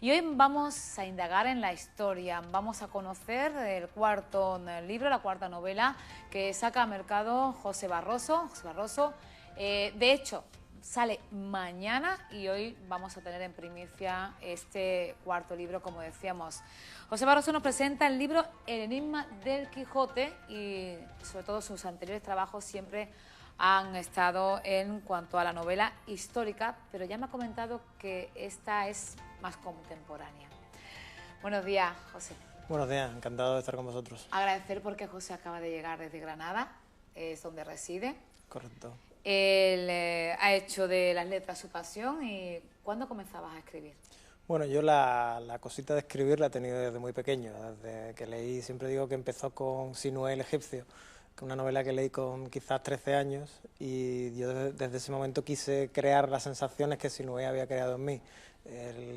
Y hoy vamos a indagar en la historia, vamos a conocer el cuarto libro, la cuarta novela que saca a mercado José Barroso. De hecho, sale mañana y hoy vamos a tener en primicia este cuarto libro, como decíamos. José Barroso nos presenta el libro El enigma del Quijote y sobre todo sus anteriores trabajos siempre han estado en cuanto a la novela histórica, pero ya me ha comentado que esta es más contemporánea. Buenos días, José. Buenos días, encantado de estar con vosotros. Agradecer porque José acaba de llegar desde Granada, es donde reside. Correcto. Él ha hecho de las letras su pasión. ¿Y cuándo comenzabas a escribir? Bueno, yo la cosita de escribir la he tenido desde muy pequeño, desde que leí, siempre digo que empezó con Sinué el egipcio, que es una novela que leí con quizás 13 años, y yo desde ese momento quise crear las sensaciones que Sinué había creado en mí,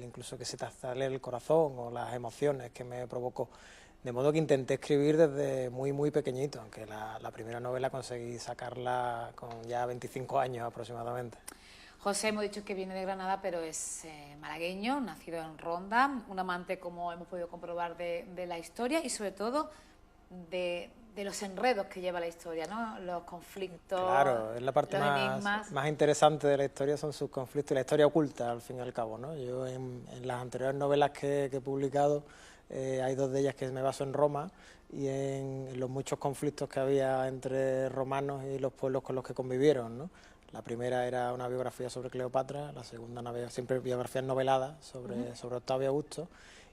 incluso que se te sale el corazón o las emociones que me provocó. De modo que intenté escribir desde muy pequeñito, aunque la primera novela conseguí sacarla con ya 25 años aproximadamente. José, hemos dicho que viene de Granada, pero es malagueño, nacido en Ronda, un amante, como hemos podido comprobar, de la historia y sobre todo de los enredos que lleva la historia, ¿no? Los conflictos, claro, es la parte enigmas. más interesante de la historia, son sus conflictos y la historia oculta, al fin y al cabo, ¿no? Yo en las anteriores novelas que he publicado, hay dos de ellas que me baso en Roma y en los muchos conflictos que había entre romanos y los pueblos con los que convivieron, ¿no? La primera era una biografía sobre Cleopatra, la segunda siempre biografías noveladas sobre Octavio Augusto,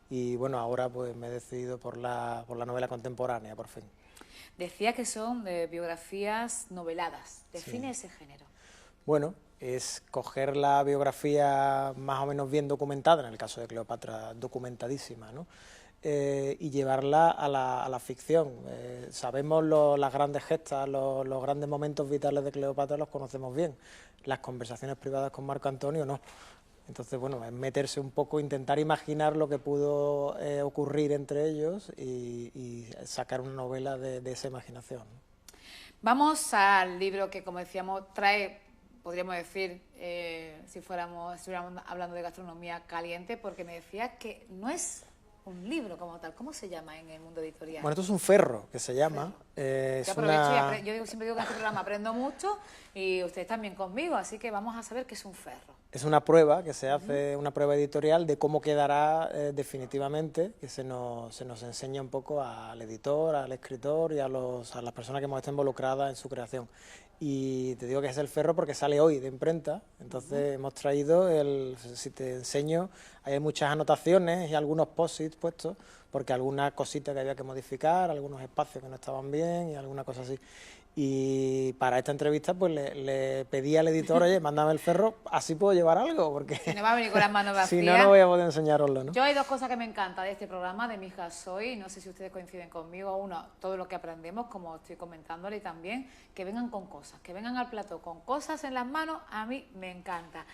y bueno, ahora pues me he decidido por la novela contemporánea, por fin. Decía que son biografías noveladas. Define ese género. Bueno, es coger la biografía más o menos bien documentada, en el caso de Cleopatra documentadísima, ¿no? Y llevarla a la ficción. Sabemos las grandes gestas, los grandes momentos vitales de Cleopatra los conocemos bien. Las conversaciones privadas con Marco Antonio no. Entonces, bueno, es meterse un poco, intentar imaginar lo que pudo ocurrir entre ellos y sacar una novela de esa imaginación. Vamos al libro que, como decíamos, trae, podríamos decir, si estuviéramos hablando de gastronomía caliente, porque me decías que no es un libro como tal. ¿Cómo se llama en el mundo editorial? Bueno, esto es un ferro, que se llama. Yo aprovecho yo siempre digo que en este programa aprendo mucho y ustedes también conmigo, así que vamos a saber qué es un ferro. Es una prueba que se hace, una prueba editorial de cómo quedará definitivamente, que se nos enseña un poco al editor, al escritor y a las personas que hemos estado involucradas en su creación. Y te digo que es el ferro porque sale hoy de imprenta, entonces hemos traído, si te enseño, hay muchas anotaciones y algunos post-its puestos, porque algunas cositas que había que modificar, algunos espacios que no estaban bien y alguna cosa así. Y para esta entrevista pues le pedí al editor, oye, mándame el ferro, así puedo llevar algo, porque si no va a venir con las manos vacías. Si no, no voy a poder enseñaroslo, ¿no? Yo hay dos cosas que me encantan de este programa, de Mi hija soy, no sé si ustedes coinciden conmigo. Uno, todo lo que aprendemos, como estoy comentándole, y también que vengan con cosas, que vengan al plató con cosas en las manos, a mí me encanta.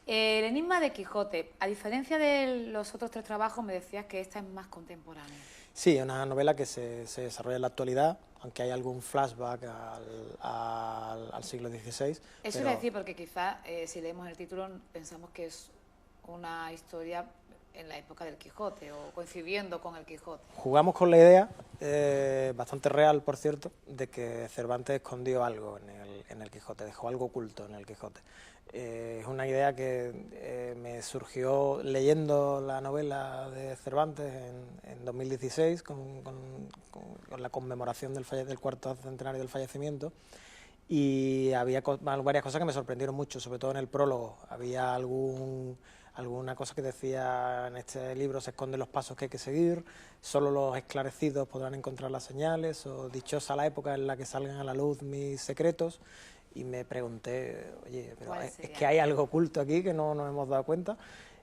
El enigma de Quijote, a diferencia de los otros tres trabajos, me decías que esta es más contemporánea. Sí, es una novela que se desarrolla en la actualidad, aunque hay algún flashback al siglo XVI. Eso iba a decir, porque quizás si leemos el título pensamos que es una historia en la época del Quijote o coincidiendo con el Quijote. Jugamos con la idea, bastante real por cierto, de que Cervantes escondió algo en el Quijote, dejó algo oculto en el Quijote. Es una idea que me surgió leyendo la novela de Cervantes en 2016 con la conmemoración del cuarto centenario del fallecimiento, y había varias cosas que me sorprendieron mucho, sobre todo en el prólogo. Había alguna cosa que decía: en este libro se esconden los pasos que hay que seguir, solo los esclarecidos podrán encontrar las señales, o dichosa la época en la que salgan a la luz mis secretos. Y me pregunté, oye, pero es que hay algo oculto aquí que no nos hemos dado cuenta.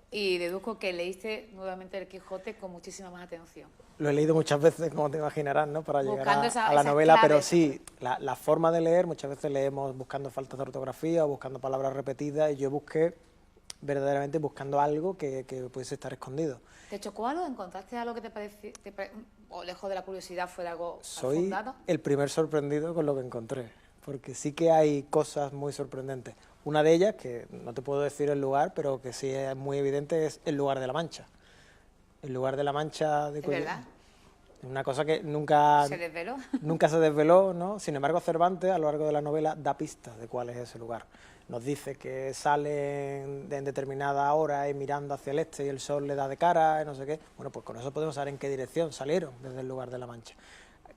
Y deduzco que leíste nuevamente el Quijote con muchísima más atención. Lo he leído muchas veces, como te imaginarás, ¿no? Para buscando llegar a la novela, claves. Pero sí, la forma de leer, muchas veces leemos buscando faltas de ortografía o buscando palabras repetidas, y yo busqué verdaderamente buscando algo que pudiese estar escondido. ¿Te chocó algo? ¿Encontraste algo que te pareció, o lejos de la curiosidad, fuera algo Soy fundado? el primer sorprendido con lo que encontré, porque sí que hay cosas muy sorprendentes. Una de ellas, que no te puedo decir el lugar, pero que sí es muy evidente, es el lugar de la Mancha. el lugar de la Mancha de ¿Es Cuellar. verdad? Una cosa que nunca ¿Se desveló? nunca se desveló, ¿no? Sin embargo, Cervantes, a lo largo de la novela, da pistas de cuál es ese lugar. Nos dice que salen en determinada hora y mirando hacia el este y el sol le da de cara, y no sé qué. Bueno, pues con eso podemos saber en qué dirección salieron desde el lugar de la Mancha.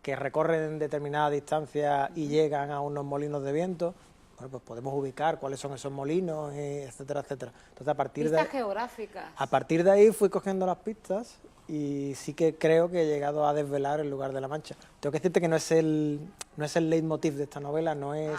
Que recorren determinada distancia y llegan a unos molinos de viento, bueno, pues podemos ubicar cuáles son esos molinos, etcétera, etcétera. Entonces, Pistas geográficas. a partir de ahí fui cogiendo las pistas y sí que creo que he llegado a desvelar el lugar de la Mancha. Tengo que decirte que no es el leitmotiv de esta novela, no es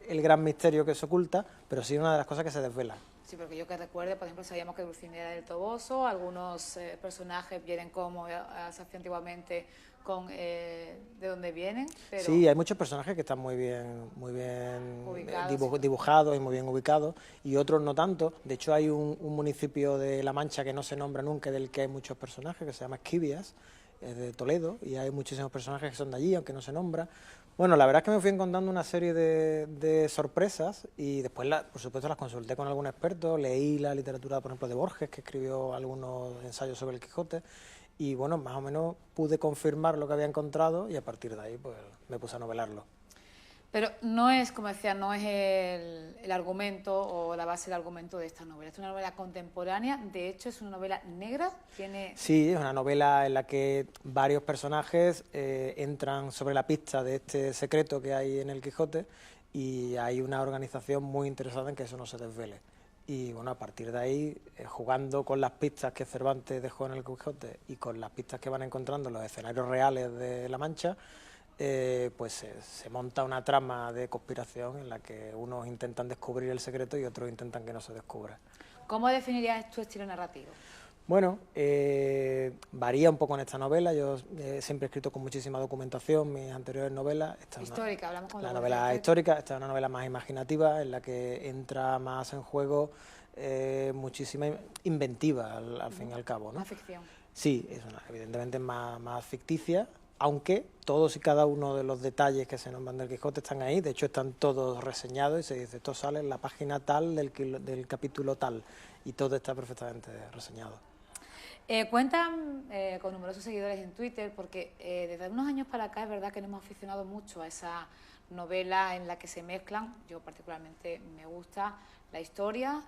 el gran misterio que se oculta, pero sí una de las cosas que se desvela. Sí, porque yo que recuerde, por ejemplo, sabíamos que Dulcinea era del Toboso, algunos personajes vienen como se hacía antiguamente con de dónde vienen, pero Sí, hay muchos personajes que están muy bien Ubicados. dibujados y muy bien ubicados, y otros no tanto. De hecho, hay un municipio de La Mancha que no se nombra nunca, del que hay muchos personajes, que se llama Esquivias, es de Toledo, y hay muchísimos personajes que son de allí, aunque no se nombra. Bueno, la verdad es que me fui encontrando una serie de sorpresas, y después, por supuesto, las consulté con algún experto, leí la literatura, por ejemplo, de Borges, que escribió algunos ensayos sobre el Quijote, y bueno, más o menos pude confirmar lo que había encontrado, y a partir de ahí pues me puse a novelarlo. pero no es, como decía, no es el argumento o la base del argumento de esta novela. Es una novela contemporánea, de hecho es una novela negra, tiene... Sí, es una novela en la que varios personajes entran sobre la pista de este secreto que hay en el Quijote, y hay una organización muy interesada en que eso no se desvele. Y bueno, a partir de ahí, jugando con las pistas que Cervantes dejó en el Quijote y con las pistas que van encontrando en los escenarios reales de La Mancha, pues se monta una trama de conspiración en la que unos intentan descubrir el secreto y otros intentan que no se descubra. ¿Cómo definirías tu estilo narrativo? Bueno, varía un poco en esta novela. Yo siempre he escrito con muchísima documentación mis anteriores novelas. Histórica, hablamos con la novela histórica. Esta es una novela más imaginativa, en la que entra más en juego muchísima inventiva, al fin y al cabo, ¿no? Una ficción. Sí, es evidentemente más ficticia, aunque todos y cada uno de los detalles que se nombran del Quijote están ahí. De hecho, están todos reseñados y se dice, esto sale en la página tal del capítulo tal, y todo está perfectamente reseñado. Cuentan con numerosos seguidores en Twitter, porque desde unos años para acá es verdad que nos hemos aficionado mucho a esa novela en la que se mezclan, yo particularmente me gusta la historia,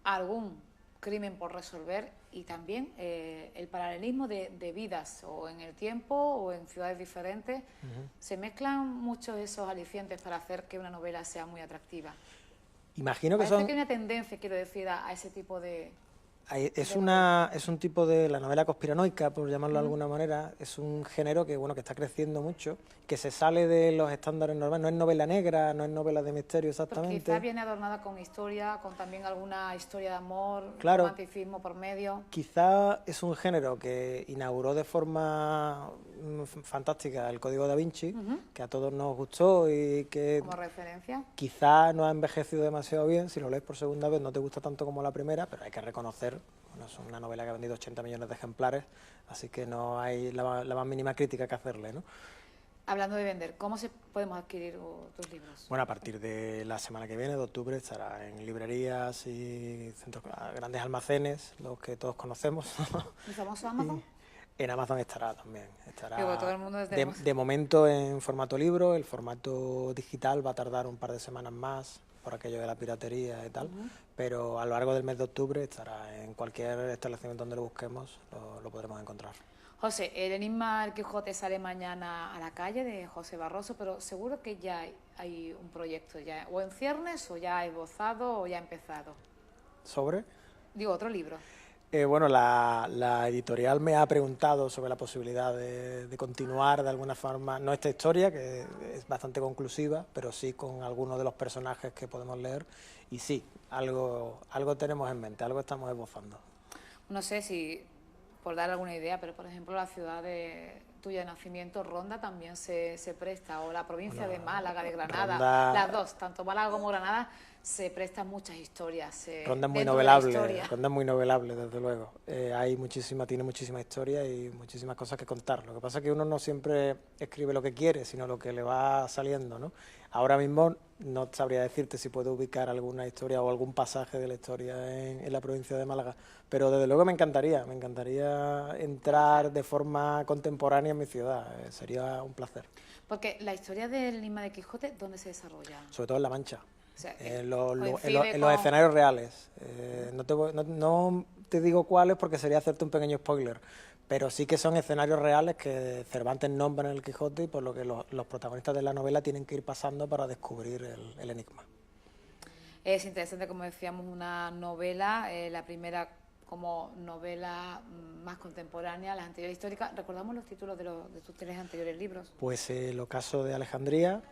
algún crimen por resolver y también el paralelismo de vidas, o en el tiempo o en ciudades diferentes. Se mezclan muchos esos alicientes para hacer que una novela sea muy atractiva. Imagino que Parece que hay una tendencia, quiero decir, a ese tipo de... Es un tipo de la novela conspiranoica, por llamarlo de alguna manera. Es un género que está creciendo mucho, que se sale de los estándares normales. No es novela negra, no es novela de misterio exactamente. Porque quizás viene adornada con historia, con también alguna historia de amor, claro, romanticismo por medio. Quizá es un género que inauguró de forma fantástica el Código da Vinci, que a todos nos gustó y que... Como referencia. Quizá no ha envejecido demasiado bien. Si lo lees por segunda vez no te gusta tanto como la primera, pero hay que reconocer, bueno, es una novela que ha vendido 80 millones de ejemplares, así que no hay la más mínima crítica que hacerle, ¿no? Hablando de vender, ¿cómo podemos adquirir tus libros? Bueno, a partir de la semana que viene, de octubre, estará en librerías y centros, grandes almacenes, los que todos conocemos. ¿El famoso Amazon? En Amazon estará también. Estará todo el mundo de momento en formato libro. El formato digital va a tardar un par de semanas más por aquello de la piratería y tal, pero a lo largo del mes de octubre estará en cualquier establecimiento donde lo busquemos, lo podremos encontrar. José, el enigma del Quijote sale mañana a la calle, de José Barroso, pero seguro que ya hay un proyecto ya, o en ciernes, o ya esbozado, o ya empezado. ¿Sobre? Digo, otro libro. Bueno, la editorial me ha preguntado sobre la posibilidad de continuar de alguna forma, no esta historia, que es bastante conclusiva, pero sí con algunos de los personajes que podemos leer, y sí, algo tenemos en mente, algo estamos esbozando. No sé si, por dar alguna idea, pero por ejemplo la ciudad tuya de nacimiento, Ronda, también se presta, o la provincia de Málaga, de Granada, las dos, tanto Málaga como Granada, se prestan muchas historias. Ronda es muy novelable, Ronda es muy novelable, desde luego. Tiene muchísima historia y muchísimas cosas que contar. Lo que pasa es que uno no siempre escribe lo que quiere, sino lo que le va saliendo, ¿no? Ahora mismo no sabría decirte si puedo ubicar alguna historia o algún pasaje de la historia en la provincia de Málaga, pero desde luego me encantaría entrar de forma contemporánea en mi ciudad, sería un placer. Porque la historia del enigma de Quijote, ¿dónde se desarrolla? Sobre todo en La Mancha. O sea, En los con... escenarios reales. No te digo cuáles porque sería hacerte un pequeño spoiler, pero sí que son escenarios reales que Cervantes nombra en el Quijote y por lo que los protagonistas de la novela tienen que ir pasando para descubrir el enigma. Es interesante, como decíamos, una novela, la primera como novela más contemporánea, las anteriores históricas. ¿Recordamos los títulos de tus 3 anteriores libros? Pues El ocaso de Alejandría,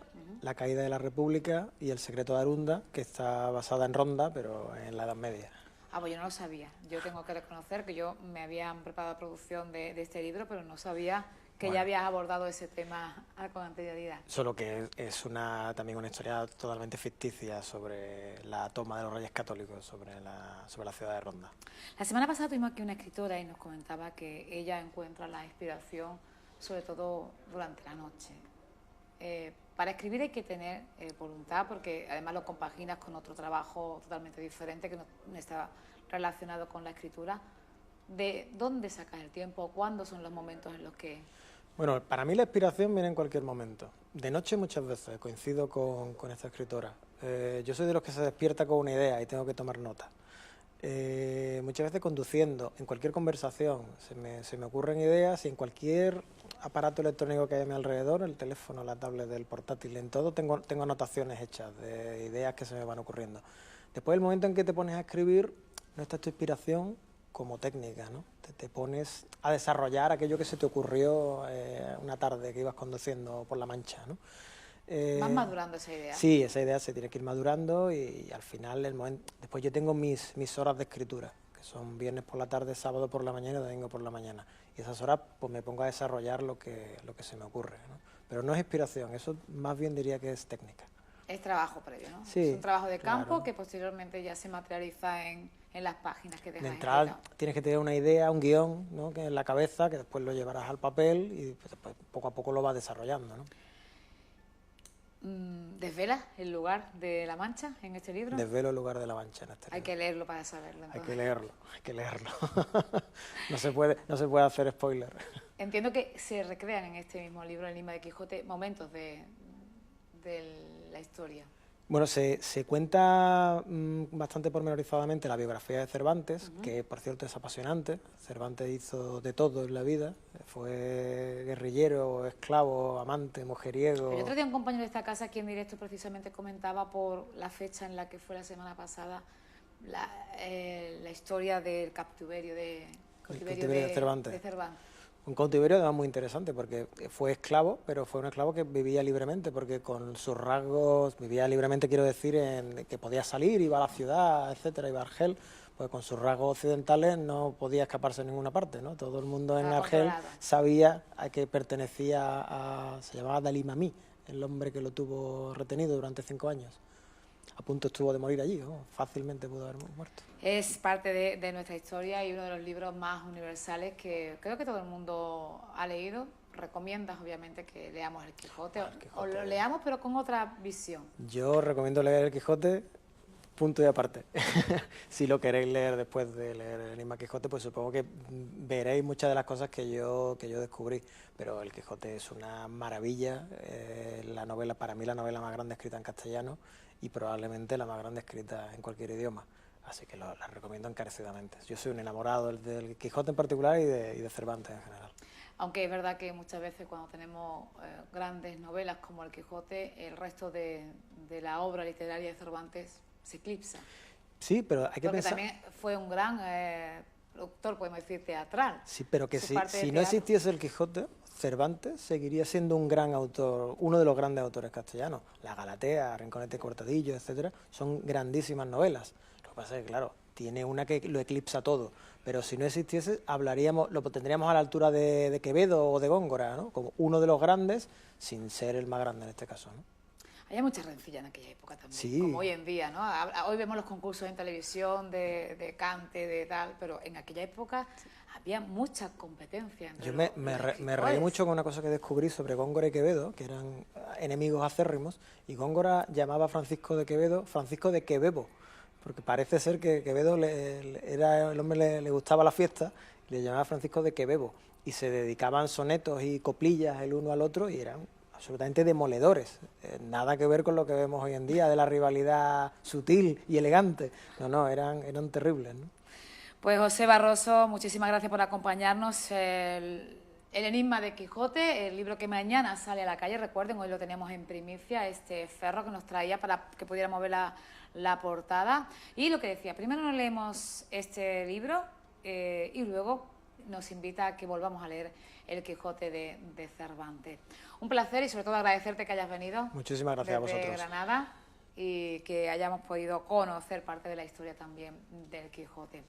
La caída de la República y El secreto de Arunda, que está basada en Ronda, pero en la Edad Media. Ah, pues yo no lo sabía. Yo tengo que reconocer que yo me habían preparado la producción de este libro, pero no sabía que ya habías abordado ese tema con anterioridad. Solo que es también una historia totalmente ficticia sobre la toma de los Reyes Católicos sobre la ciudad de Ronda. La semana pasada tuvimos aquí una escritora y nos comentaba que ella encuentra la inspiración sobre todo durante la noche. Para escribir hay que tener voluntad, porque además lo compaginas con otro trabajo totalmente diferente que no está relacionado con la escritura. ¿De dónde sacas el tiempo? ¿Cuándo son los momentos en los que...? Bueno, para mí la inspiración viene en cualquier momento. De noche muchas veces, coincido con esta escritora. Yo soy de los que se despierta con una idea y tengo que tomar nota. Muchas veces conduciendo, en cualquier conversación, se me ocurren ideas y en cualquier aparato electrónico que hay a mi alrededor, el teléfono, la tablet, el portátil, en todo tengo anotaciones hechas de ideas que se me van ocurriendo. Después, el momento en que te pones a escribir, no está tu inspiración como técnica, ¿no? Te pones a desarrollar aquello que se te ocurrió una tarde que ibas conduciendo por La Mancha, ¿no? Vas madurando esa idea. Sí, esa idea se tiene que ir madurando y al final, después yo tengo mis horas de escritura, que son viernes por la tarde, sábado por la mañana y domingo por la mañana. Y esas horas pues me pongo a desarrollar lo que se me ocurre, ¿no? Pero no es inspiración, eso más bien diría que es técnica. Es trabajo previo, ¿no? Sí, es un trabajo de campo, claro, que posteriormente ya se materializa en las páginas que dejas. De entrada tienes que tener una idea, un guión, ¿no? Que en la cabeza, que después lo llevarás al papel y después poco a poco lo vas desarrollando, ¿no? ¿Desvelas el lugar de La Mancha en este libro? Desvelo el lugar de La Mancha en este libro. Hay que leerlo para saberlo. Entonces. Hay que leerlo. No se puede hacer spoiler. Entiendo que se recrean en este mismo libro, El enigma de Quijote, momentos de la historia. Bueno, se cuenta bastante pormenorizadamente la biografía de Cervantes, que por cierto es apasionante. Cervantes hizo de todo en la vida, fue guerrillero, esclavo, amante, mujeriego. El otro día un compañero de esta casa aquí en directo precisamente comentaba por la fecha en la que fue la semana pasada la historia del cautiverio de Cervantes. Un cautiverio además muy interesante porque fue esclavo, pero fue un esclavo que vivía libremente, porque con sus rasgos, vivía libremente quiero decir, en que podía salir, iba a la ciudad, etcétera, iba a Argel, pues con sus rasgos occidentales no podía escaparse en ninguna parte, ¿no? Todo el mundo en Argel sabía a que pertenecía se llamaba Dalí Mami, el hombre que lo tuvo retenido durante 5 años. A punto estuvo de morir allí, ¿no? Fácilmente pudo haber muerto. Es parte de nuestra historia y uno de los libros más universales que creo que todo el mundo ha leído. Recomiendas, obviamente, que leamos El Quijote, o lo leamos, pero con otra visión. Yo recomiendo leer El Quijote, punto y aparte. Si lo queréis leer después de leer El enigma Quijote, pues supongo que veréis muchas de las cosas que yo descubrí. Pero El Quijote es una maravilla, para mí la novela más grande escrita en castellano y probablemente la más grande escrita en cualquier idioma. Así que la recomiendo encarecidamente. Yo soy un enamorado del Quijote en particular y de Cervantes en general. Aunque es verdad que muchas veces cuando tenemos grandes novelas como El Quijote, el resto de la obra literaria de Cervantes se eclipsa. Sí, pero hay que pensar... Porque también fue un gran productor, podemos decir, teatral. Sí, pero que si no existiese El Quijote, Cervantes seguiría siendo un gran autor, uno de los grandes autores castellanos. La Galatea, Rinconete Cortadillo, etcétera, son grandísimas novelas. Lo que pasa es que, claro, tiene una que lo eclipsa todo, pero si no existiese, lo tendríamos a la altura de Quevedo o de Góngora, ¿no? Como uno de los grandes, sin ser el más grande en este caso, ¿no? Había mucha rencilla en aquella época también, sí, como hoy en día, ¿no? Hoy vemos los concursos en televisión de cante, de tal, pero en aquella época había mucha competencia entre Yo los me escritores. reí mucho con una cosa que descubrí sobre Góngora y Quevedo, que eran enemigos acérrimos, y Góngora llamaba a Francisco de Quevedo Francisco de Quebebo, porque parece ser que Quevedo el hombre le gustaba la fiesta, y le llamaba Francisco de Quebebo, y se dedicaban sonetos y coplillas el uno al otro, y eran absolutamente demoledores. Nada que ver con lo que vemos hoy en día de la rivalidad sutil y elegante. No, eran terribles, ¿no? Pues José Barroso, muchísimas gracias por acompañarnos. El enigma de Quijote, el libro que mañana sale a la calle. Recuerden, hoy lo tenemos en primicia, este Ferro que nos traía para que pudiéramos ver la portada. Y lo que decía, primero nos leemos este libro y luego nos invita a que volvamos a leer El Quijote de Cervantes. Un placer y sobre todo agradecerte que hayas venido. Muchísimas gracias a desde vosotros. Granada, y que hayamos podido conocer parte de la historia también del Quijote.